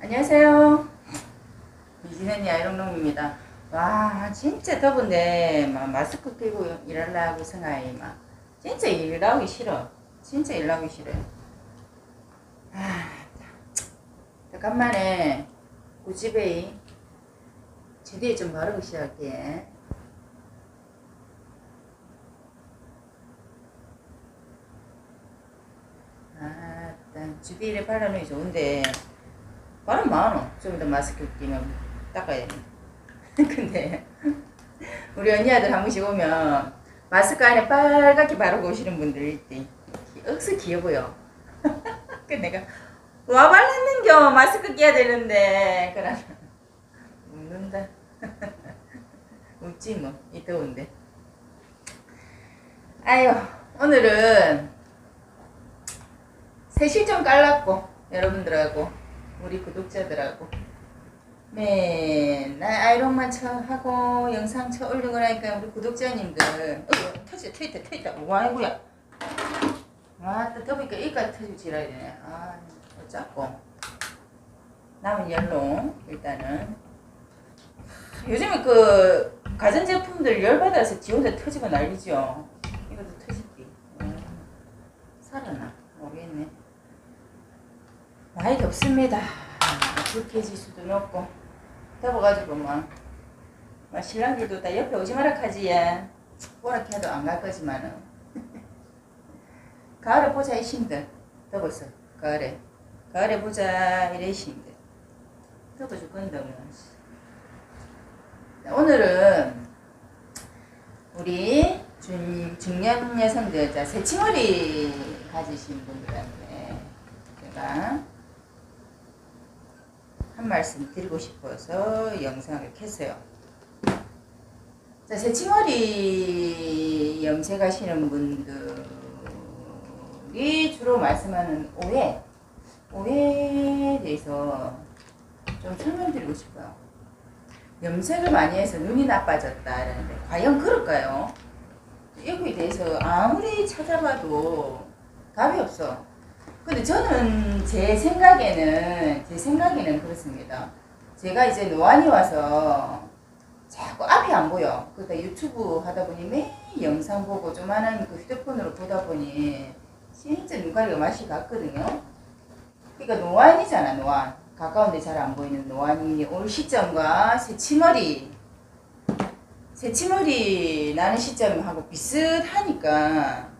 안녕하세요. 이진현이 아이롱놈입니다. 와, 진짜 더운데 막 마스크 끼고 일하려고 생각해. 막 진짜 일 나오기 싫어. 진짜 일 나오기 싫어요. 아, 잠깐만에 구찌베이 주디에 좀 바르고 시작할게. 아, 일단 주디를 발라놓기 좋은데 바람 많어. 좀 이따 마스크 끼면 닦아야 돼. 근데 우리 언니들 한 번씩 오면 마스크 안에 빨갛게 바르고 오시는 분들 있대. 억수 귀여 보여. 그 내가 와 발랐는겨 마스크 끼야 되는데 그러나 웃는다. 웃지 뭐 이 더운데. 아유 오늘은 새실 좀 깔랐고 여러분들하고 우리 구독자들하고 맨날 아이롱만 하고 영상 올리고 나니까 우리 구독자님들 터졌다 와 아이고야 와또 더우니까 이까지 터지고 지랄이 되네. 아 어쩌고 남은 열로 일단은 요즘에 그 가전제품들 열받아서 지 혼자 터지고 난리죠. 이것도 터질게. 살아나 모르겠네. 많이 덥습니다. 불쾌해질 수도 높고 더워가지고 막 신랑들도 다 옆에 오지 마라 카지. 오라 해도 안 갈 거지만은 가을에 보자 이 신들. 더웠어. 가을에 보자 이래 신들. 더워 죽건데 오늘은 우리 중년 여성들, 자 새치머리 가지신 분들한테 제가 한 말씀 드리고 싶어서 영상을 켰어요. 자, 새치머리 염색하시는 분들이 주로 말씀하는 오해에 대해서 좀 설명드리고 싶어요. 염색을 많이 해서 눈이 나빠졌다라는데 과연 그럴까요? 여기에 대해서 아무리 찾아봐도 답이 없어. 근데 저는 제 생각에는 그렇습니다. 제가 이제 노안이 와서 자꾸 앞이 안 보여. 그러다 유튜브 하다 보니 매일 영상 보고 조만한 그 휴대폰으로 보다 보니 진짜 눈가리가 맛이 갔거든요. 그러니까 노안이잖아, 노안. 가까운데 잘 안 보이는 노안이 올 시점과 새치머리 나는 시점하고 비슷하니까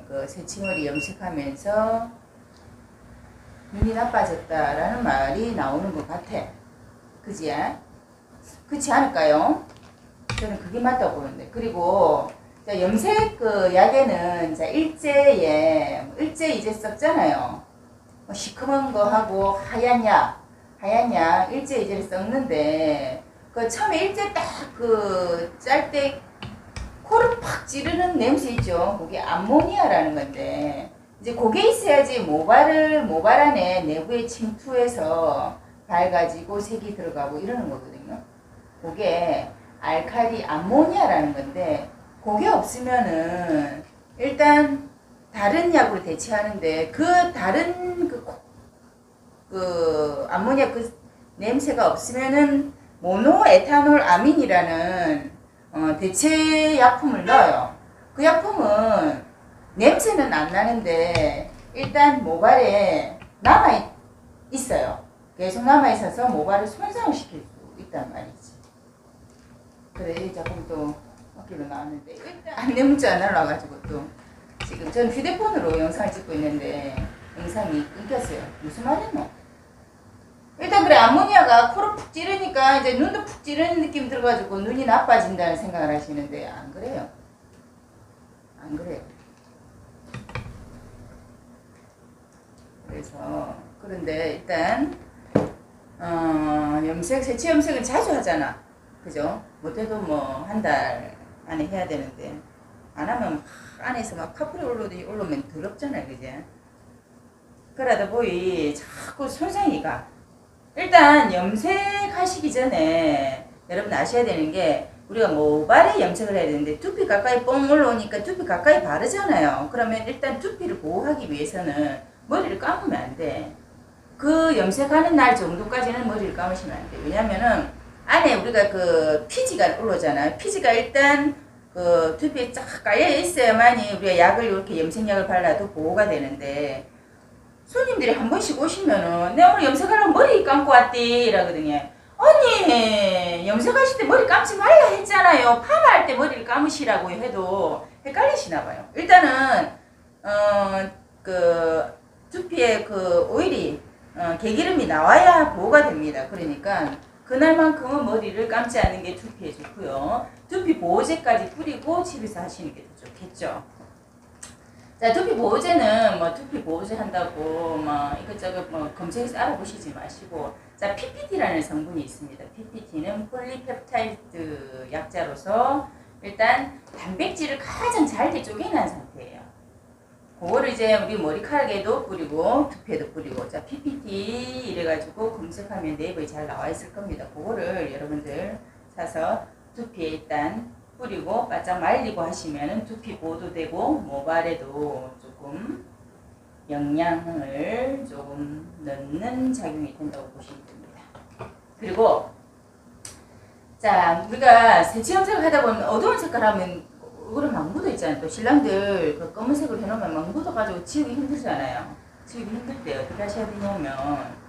그 새치머리 염색하면서 눈이 나빠졌다라는 말이 나오는 것 같아. 그지? 그렇지 않을까요? 저는 그게 맞다고 보는데. 그리고 염색 그 약에는 일제에 이제 썼잖아요. 시커먼 거 하고 하얀 약 일제 이제를 썼는데 그 처음에 일제 딱 그 짤 때 코를 팍 찌르는 냄새 있죠. 그게 암모니아라는 건데 이제 그게 있어야지 모발 안에 내부에 침투해서 밝아지고 색이 들어가고 이러는 거거든요. 그게 알칼리 암모니아라는 건데 그게 없으면은 일단 다른 약으로 대체하는데 그 다른 그 암모니아 그 냄새가 없으면은 모노에탄올 아민이라는 대체 약품을 넣어요. 그 약품은 냄새는 안 나는데 일단 모발에 남아 있어요. 계속 남아 있어서 모발을 손상을 시킬 수 있단 말이지. 그래 조금 또 어깨로 나왔는데 일단 안내 문자 날라와가지고 또 지금 전 휴대폰으로 영상을 찍고 있는데 영상이 끊겼어요. 무슨 말이노? 일단 그래 암모니아가 코를 푹 찌르니까 이제 눈도 푹 찌르는 느낌 들어가지고 눈이 나빠진다는 생각을 하시는데 안 그래요. 안 그래요. 그래서 그런데 일단 새치 염색은 자주 하잖아. 그죠? 못해도 뭐 한 달 안에 해야 되는데 안 하면 안에서 막 파뿌리 올라오면 더럽잖아요. 그제? 그러다 보니 자꾸 손상이 가. 일단 염색하시기 전에 여러분 아셔야 되는 게 우리가 모발에 염색을 해야 되는데 두피 가까이 뻥 올라오니까 두피 가까이 바르잖아요. 그러면 일단 두피를 보호하기 위해서는 머리를 감으면 안 돼. 그 그 염색하는 날 정도까지는 머리를 감으시면 안 돼요. 왜냐면은 안에 우리가 그 피지가 올라오잖아요. 피지가 일단 그 두피에 쫙 깔려 있어야만이 우리가 약을 이렇게 염색약을 발라도 보호가 되는데, 손님들이 한 번씩 오시면은 내가 오늘 염색하려고 머리 감고 왔디 이러거든요. 언니 염색하실 때 머리 감지 말라 했잖아요. 파마할 때 머리를 감으시라고 해도 헷갈리시나 봐요. 일단은 그 두피에 그 오일이 개기름이 나와야 보호가 됩니다. 그러니까 그날만큼은 머리를 감지 않는 게 두피에 좋고요. 두피 보호제까지 뿌리고 집에서 하시는 게 더 좋겠죠. 자, 두피 보호제는 뭐 두피 보호제 한다고 뭐 이것저것 뭐 검색해서 알아보시지 마시고, 자, PPT라는 성분이 있습니다. PPT는 폴리펩타이드 약자로서 일단 단백질을 가장 잘게 쪼개낸 상태예요. 그거를 이제 우리 머리카락에도 뿌리고 두피에도 뿌리고, 자, PPT 이래가지고 검색하면 네이버에 잘 나와 있을 겁니다. 그거를 여러분들 사서 두피에 일단 뿌리고 바짝 말리고 하시면 두피 보호도 되고 모발에도 조금 영양을 조금 넣는 작용이 된다고 보시면 됩니다. 그리고 자, 우리가 새치 염색을 하다 보면 어두운 색깔 하면 얼굴에 막 묻어 있잖아요. 또 신랑들 그 검은색을 해놓으면 막 묻어가지고 지우기 힘들잖아요. 지우기 힘들 때 어떻게 하셔야 되냐면,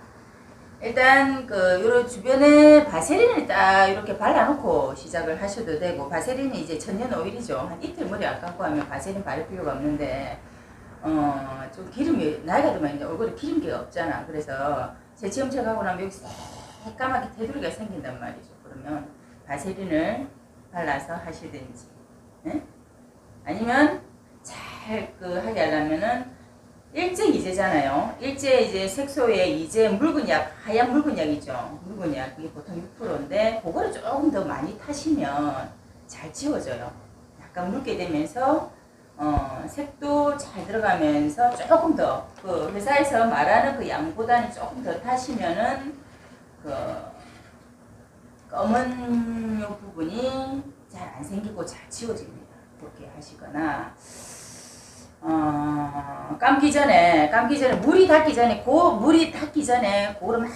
일단 그 요런 주변에 바세린을 딱 이렇게 발라놓고 시작을 하셔도 되고, 바세린은 이제 천연 오일이죠. 한 이틀 머리 안 감고 하면 바세린 바를 필요가 없는데, 좀 기름이 나이가 들면 이제 얼굴에 기름기가 없잖아. 그래서 새치 염색하고 나면 여기 새까맣게 테두리가 생긴단 말이죠. 그러면 바세린을 발라서 하시든지, 네? 아니면 잘 그 하게 하려면은 일제 이제잖아요. 일제 이제 색소에 이제 묽은 약, 하얀 묽은 약이죠. 묽은 약, 그게 보통 6%인데 그거를 조금 더 많이 타시면 잘 지워져요. 약간 묽게 되면서 색도 잘 들어가면서 조금 더 그 회사에서 말하는 그 양보다는 조금 더 타시면은 그 검은 요 부분이 잘 안 생기고 잘 지워집니다. 그렇게 하시거나, 감기 전에 물이 닿기 전에 그거를 막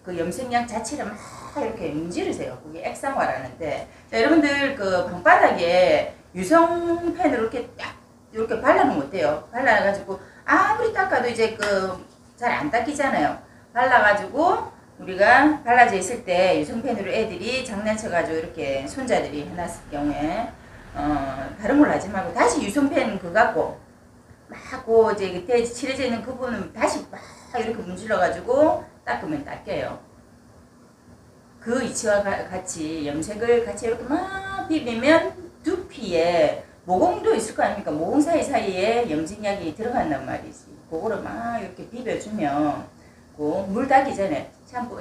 그 염색약 자체를 막 이렇게 문지르세요. 그게 액상화라는데, 자, 여러분들 그 방바닥에 유성펜으로 이렇게 딱 이렇게 발라놓으면 어때요? 발라가지고 아무리 닦아도 이제 그 잘 안 닦이잖아요. 발라가지고 우리가 발라져 있을 때 유성펜으로 애들이 장난쳐가지고 이렇게 손자들이 해놨을 경우에 다른 걸로 하지 말고 다시 유성펜 그거 갖고 막 그 이제 그때 칠해져 있는 그 부분은 다시 막 이렇게 문질러가지고 닦으면 닦여요. 그 위치와 같이 염색을 같이 이렇게 막 비비면 두피에 모공도 있을 거 아닙니까? 모공 사이사이에 염색약이 들어간단 말이지. 그거를 막 이렇게 비벼주면 물 닿기 전에 샴푸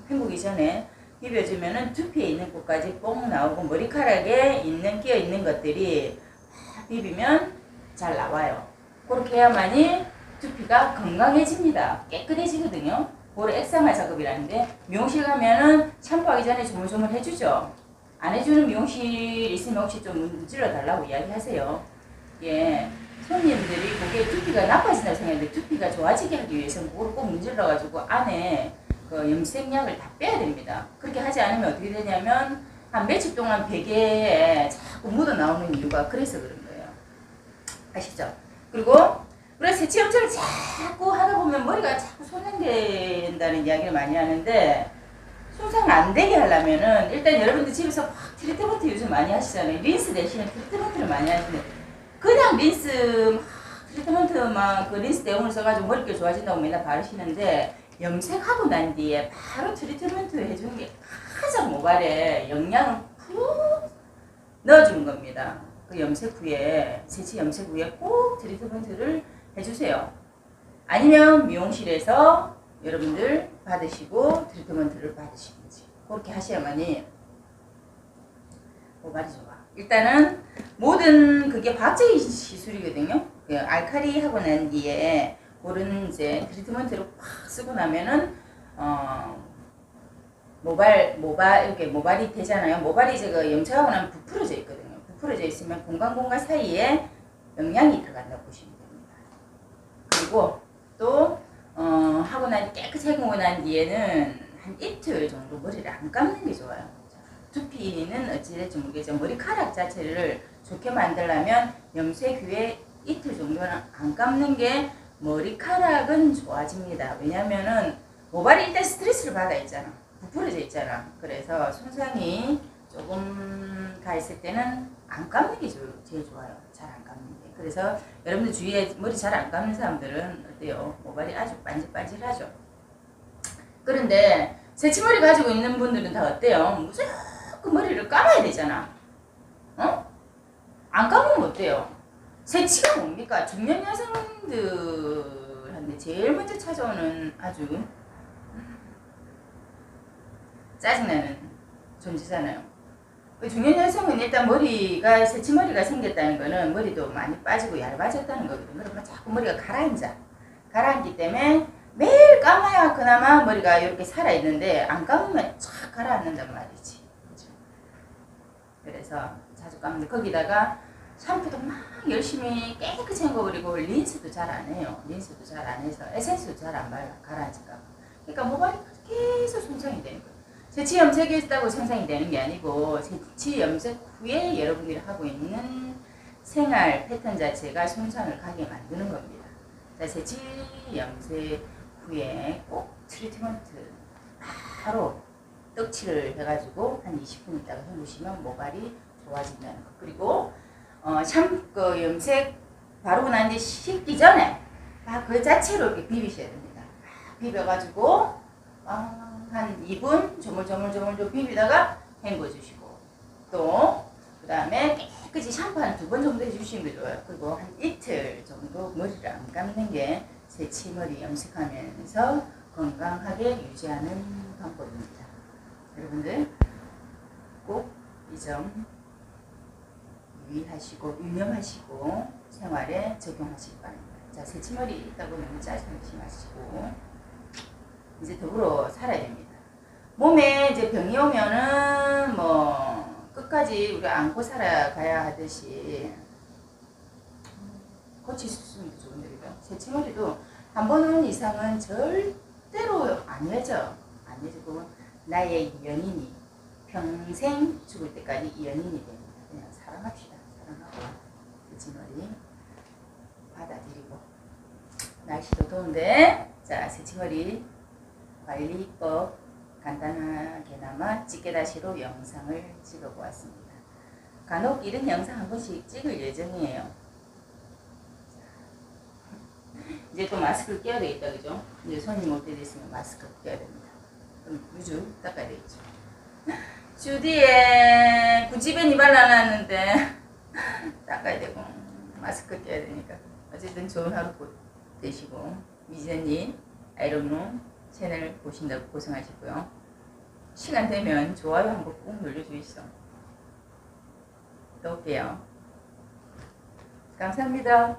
헹구기 전에 비벼주면은 두피에 있는 곳까지 뽕 나오고 머리카락에 끼어 있는 것들이 막 비비면 잘 나와요. 그렇게 해야만이 두피가 건강해집니다. 깨끗해지거든요. 그걸 액상화 작업이라는데, 미용실 가면은 샴푸하기 전에 조물조물 해주죠. 안 해주는 미용실 있으면 혹시 좀 문질러 달라고 이야기하세요. 예, 손님들이 그게 두피가 나빠진다고 생각하는데 두피가 좋아지게 하기 위해서는 그걸 꼭 문질러가지고 안에 그 염색약을 다 빼야 됩니다. 그렇게 하지 않으면 어떻게 되냐면 한 며칠 동안 베개에 자꾸 묻어 나오는 이유가 그래서 그런 거예요. 아시죠? 그리고 우리가 새치 염색을 자꾸 하다 보면 머리가 자꾸 손상된다는 이야기를 많이 하는데, 손상 안 되게 하려면은 일단 여러분들 집에서 막 트리트먼트 요즘 많이 하시잖아요. 린스 대신에 트리트먼트를 많이 하시는데, 그냥 린스 막 트리트먼트 막 그 린스 대용을 써가지고 머릿결 좋아진다고 맨날 바르시는데, 염색하고 난 뒤에 바로 트리트먼트 해주는 게 가장 모발에 영양을 푹 넣어주는 겁니다. 그 염색 후에, 새치 염색 후에 꼭 트리트먼트를 해주세요. 아니면 미용실에서 여러분들 받으시고 트리트먼트를 받으시든지 그렇게 하셔야만이 모발이 좋아. 일단은 모든 그게 과학적인 시술이거든요. 그 알칼리 하고 난 뒤에 그런 이제 트리트먼트를 팍 쓰고 나면은 모발 이렇게 모발이 되잖아요. 모발이 이제 그 염색하고 나면 부풀어져 있거든요. 부풀어져 있으면 공간 사이에 영양이 들어간다고 보시면 됩니다. 그리고 또 하고 난 깨끗이 헹구고 난 뒤에는 한 이틀 정도 머리를 안 감는 게 좋아요. 두피는 어찌될지 모르겠지만 머리카락 자체를 좋게 만들려면 염색 후에 이틀 정도는 안 감는 게 머리카락은 좋아집니다. 왜냐면은 모발이 일단 스트레스를 받아 있잖아. 부풀어져 있잖아. 그래서 손상이 조금 가 있을 때는 안 감는 게 제일 좋아요. 잘 안 감는 게. 그래서 여러분들 주위에 머리 잘 안 감는 사람들은 어때요? 모발이 아주 반질반질하죠. 그런데 새치머리 가지고 있는 분들은 다 어때요? 무조건 머리를 감아야 되잖아. 안 감으면 어때요? 새치가 뭡니까? 중년 여성들한테 제일 먼저 찾아오는 아주 짜증나는 존재잖아요. 중년 여성은 일단 머리가 새치머리가 생겼다는 거는 머리도 많이 빠지고 얇아졌다는 거거든요. 그러면 자꾸 머리가 가라앉기 때문에 매일 감아야 그나마 머리가 이렇게 살아있는데 안 감으면 쫙 가라앉는단 말이지. 그렇죠? 그래서 자주 감는데 거기다가 샴푸도 막 열심히 깨끗이 헹궈버리고 린스도 잘 안 해요. 린스도 잘 안 해서 에센스도 잘 안 발라. 가라앉을까 봐. 그러니까 모발이 계속 손상이 되는 거예요. 새치 염색했다고 손상이 되는 게 아니고 새치 염색 후에 여러분들이 하고 있는 생활 패턴 자체가 손상을 가게 만드는 겁니다. 자, 새치 염색 후에 꼭 트리트먼트 바로 떡칠을 해가지고 한 20분 있다가 해보시면 모발이 좋아진다는 거. 그리고 샴푸 염색 바르고 난 뒤에 씻기 전에 그 자체로 이렇게 비비셔야 됩니다. 비벼가지고 한 2분 조물조물 비비다가 헹궈주시고 또 그 다음에 깨끗이 샴푸 한 2번 정도 해주시는 게 좋아요. 그리고 한 이틀 정도 머리를 안 감는 게 새치머리 염색하면서 건강하게 유지하는 방법입니다. 여러분들 꼭 이 점 유념하시고 생활에 적용하시기 바랍니다. 자, 새치머리 있다고 너무 짜증내지 마시고 이제 더불어 살아야 됩니다. 몸에 이제 병이 오면은 뭐 끝까지 우리가 안고 살아가야 하듯이 고칠 수 있으면 좋은데 그죠? 새치머리도 한 번 이상은 절대로 안 해져. 안 해지고 나의 연인이 평생 죽을 때까지 연인이 됩니다. 그냥 사랑합시다. 사랑하고 새치머리 받아들이고 날씨도 더운데 자, 새치머리 관리법 간단하게나마 찍게다시로 영상을 찍어보았습니다. 간혹 이런 영상 한 번씩 찍을 예정이에요. 이제 또 마스크를 껴야 되겠다, 그죠? 이제 손님 올 때 됐으면 마스크 껴야 됩니다. 그럼 우주 닦아야 되겠죠. 주디에 구찌벤이 발라놨는데 닦아야 되고 마스크 껴야 되니까 어쨌든 좋은 하루 되시고 미전님 아이론룸 채널 보신다고 고생하시고요. 시간 되면 좋아요 한번 꼭 눌러주시죠. 또 올게요. 감사합니다.